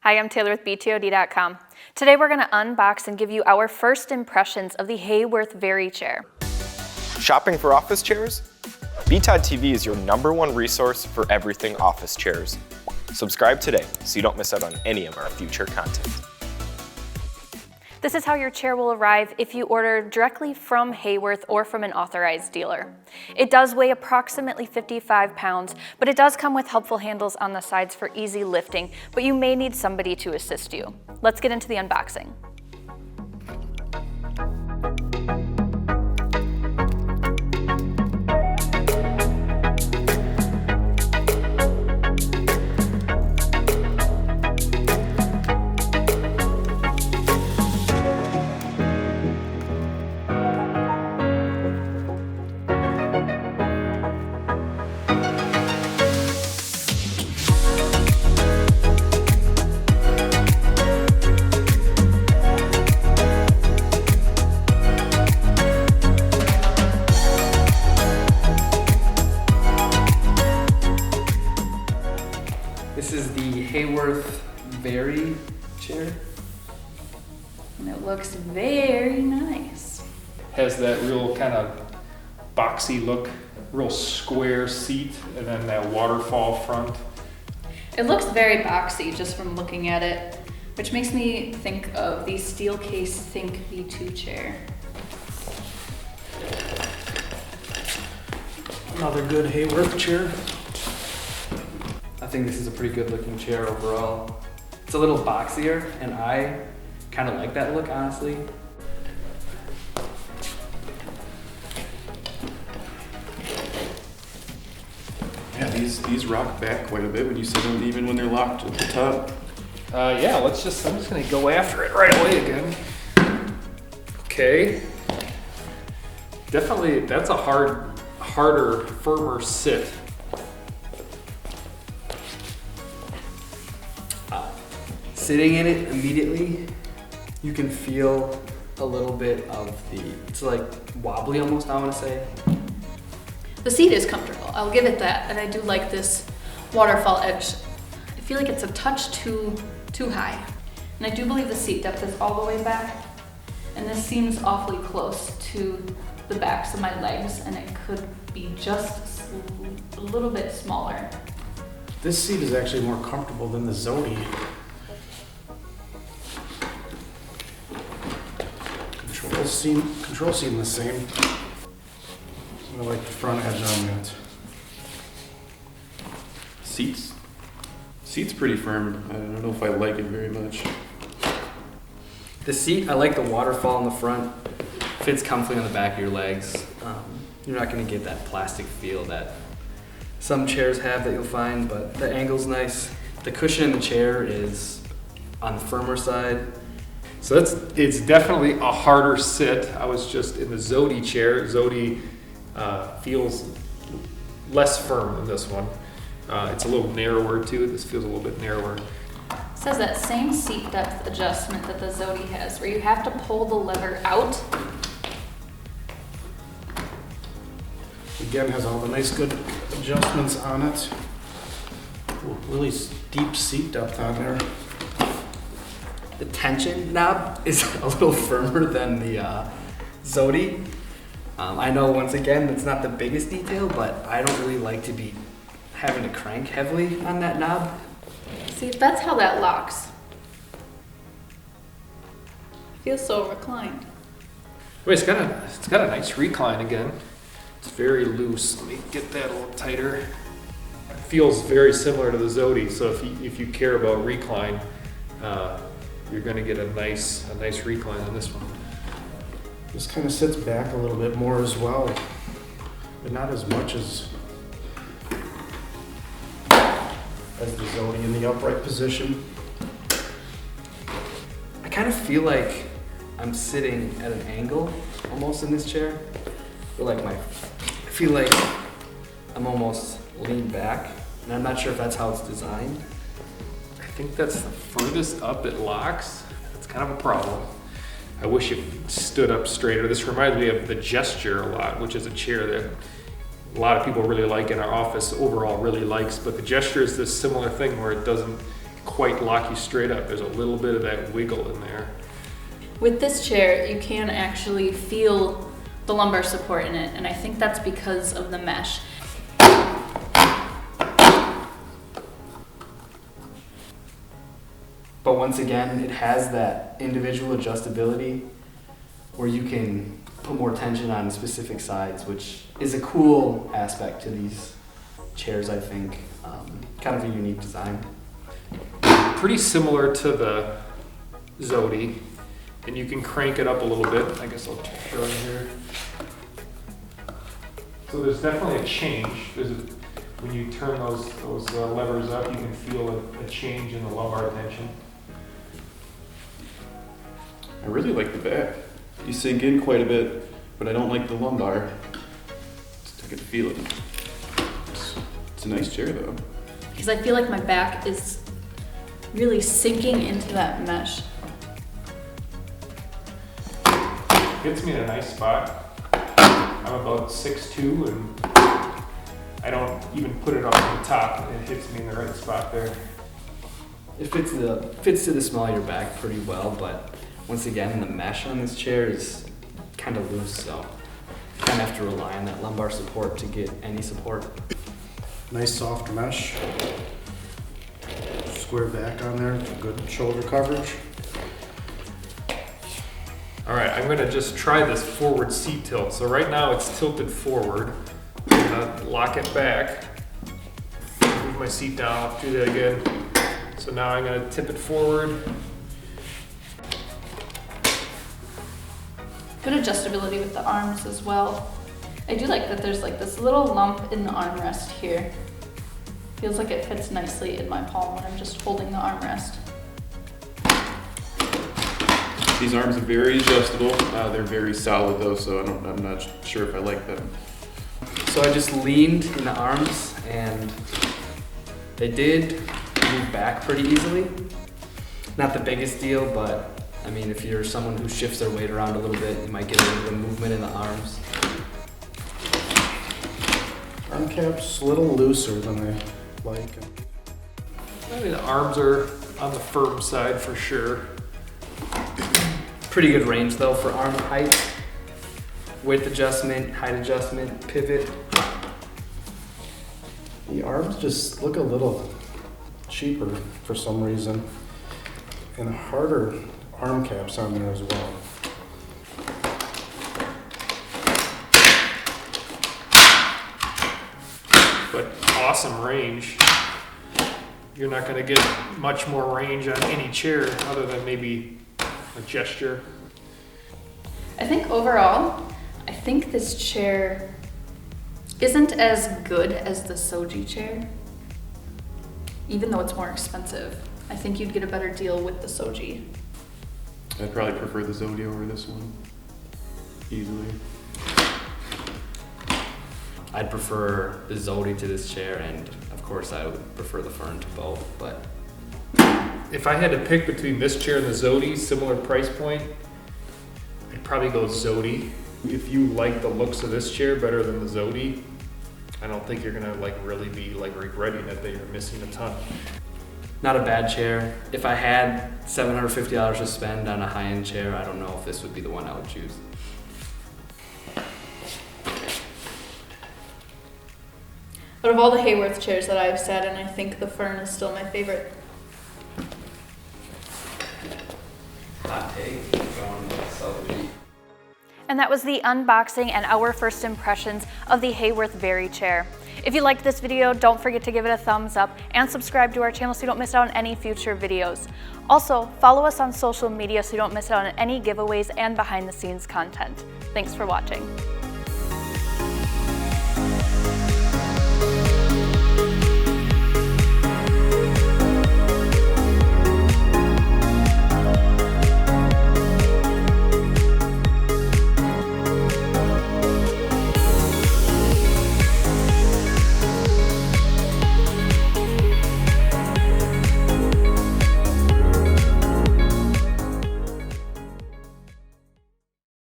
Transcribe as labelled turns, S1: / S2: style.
S1: Hi, I'm Taylor with BTOD.com. Today we're going to unbox and give you our first impressions of the Haworth Very chair.
S2: Shopping for office chairs? BTOD TV is your #1 resource for everything office chairs. Subscribe today so you don't miss out on any of our future content.
S1: This is how your chair will arrive if you order directly from Haworth or from an authorized dealer. It does weigh approximately 55 pounds, but it does come with helpful handles on the sides for easy lifting, but you may need somebody to assist you. Let's get into the unboxing.
S3: This is the Haworth Very chair.
S1: And it looks very nice.
S4: Has that real kind of boxy look, real square seat, and then that waterfall front.
S1: It looks very boxy just from looking at it, which makes me think of the Steelcase Think V2 chair.
S3: Another good Haworth chair. I think this is a pretty good looking chair overall. It's a little boxier, and I kind of like that look, honestly.
S5: Yeah, these rock back quite a bit when you sit them, even when they're locked at the top.
S4: Yeah, I'm just gonna go after it right away again. Okay. Definitely, that's a harder, firmer sit.
S3: Sitting in it immediately, you can feel a little bit of it's like wobbly almost, I want to say.
S1: The seat is comfortable, I'll give it that, and I do like this waterfall edge. I feel like it's a touch too high. And I do believe the seat depth is all the way back, and this seems awfully close to the backs of my legs, and it could be just a little bit smaller.
S6: This seat is actually more comfortable than the Zodi. Control seem the same. I like the front edge on that.
S5: Seat's pretty firm. I don't know if I like it very much.
S3: The seat, I like the waterfall in the front. Fits comfortably on the back of your legs. You're not going to get that plastic feel that some chairs have that you'll find, but the angle's nice. The cushion in the chair is on the firmer side.
S4: So it's definitely a harder sit. I was just in the Zodi chair. Zodi feels less firm than this one. It's a little narrower too. This feels a little bit narrower.
S1: It says that same seat depth adjustment that the Zodi has, where you have to pull the lever out.
S6: Again, has all the nice good adjustments on it. Ooh, really deep seat depth on there.
S3: The tension knob is a little firmer than the Zodi. I know, once again, it's not the biggest detail, but I don't really like to be having to crank heavily on that knob.
S1: See, that's how that locks. It feels so reclined.
S4: Wait, it's got a nice recline again. It's very loose. Let me get that a little tighter. It feels very similar to the Zodi. So if you care about recline, you're going to get a nice recline on this one.
S6: This kind of sits back a little bit more as well, but not as much as the Zodi in the upright position.
S3: I kind of feel like I'm sitting at an angle almost in this chair. I feel like I'm almost leaned back, and I'm not sure if that's how it's designed.
S4: I think that's the furthest up it locks. That's kind of a problem. I wish it stood up straighter. This reminds me of the Gesture a lot, which is a chair that a lot of people really like in our office, overall really likes, but the Gesture is this similar thing where it doesn't quite lock you straight up. There's a little bit of that wiggle in there.
S1: With this chair, you can actually feel the lumbar support in it, and I think that's because of the mesh.
S3: But once again, it has that individual adjustability where you can put more tension on specific sides, which is a cool aspect to these chairs, I think. Kind of a unique design.
S4: Pretty similar to the Zodi, and you can crank it up a little bit. I guess I'll show you here. So there's definitely a change. When you turn those levers up, you can feel a change in the lumbar tension.
S5: I really like the back. You sink in quite a bit, but I don't like the lumbar. I can feel it. It's a nice chair though.
S1: Because I feel like my back is really sinking into that mesh.
S4: Gets me in a nice spot. I'm about 6'2", and I don't even put it up on the top. It hits me in the right spot there.
S3: It fits to the small of your back pretty well, but once again, the mesh on this chair is kind of loose, so you kind of have to rely on that lumbar support to get any support.
S6: Nice soft mesh. Square back on there, good shoulder coverage.
S4: All right, I'm gonna just try this forward seat tilt. So right now it's tilted forward. I'm gonna lock it back. Move my seat down, I'll do that again. So now I'm gonna tip it forward.
S1: Good adjustability with the arms as well. I do like that there's like this little lump in the armrest here. Feels like it fits nicely in my palm when I'm just holding the armrest.
S5: These arms are very adjustable. They're very solid though, so I'm not sure if I like them.
S3: So I just leaned in the arms and they did move back pretty easily. Not the biggest deal, but I mean, if you're someone who shifts their weight around a little bit, you might get a little bit of movement in the arms.
S6: Arm cap's a little looser than I like.
S4: I mean, the arms are on the firm side for sure.
S3: Pretty good range though for arm height. Width adjustment, height adjustment, pivot.
S6: The arms just look a little cheaper for some reason. And harder arm caps on there as well.
S4: But awesome range. You're not gonna get much more range on any chair other than maybe a gesture.
S1: I think overall, I think this chair isn't as good as the Soji chair, even though it's more expensive. I think you'd get a better deal with the Soji.
S5: I'd probably prefer the Zodi over this one. Easily.
S3: I'd prefer the Zodi to this chair, and of course I would prefer the Fern to both, but
S4: If I had to pick between this chair and the Zodi, similar price point, I'd probably go Zodi. If you like the looks of this chair better than the Zodi, I don't think you're gonna really be regretting it that you're missing a ton.
S3: not a bad chair. If I had $750 to spend on a high-end chair, I don't know if this would be the one I would choose.
S1: But of all the Haworth chairs that I've sat in, I think the Fern is still my favorite.
S3: Hot take, going Soji.
S7: And that was the unboxing and our first impressions of the Haworth Very chair. If you liked this video, don't forget to give it a thumbs up and subscribe to our channel so you don't miss out on any future videos. Also, follow us on social media so you don't miss out on any giveaways and behind the scenes content. Thanks for watching.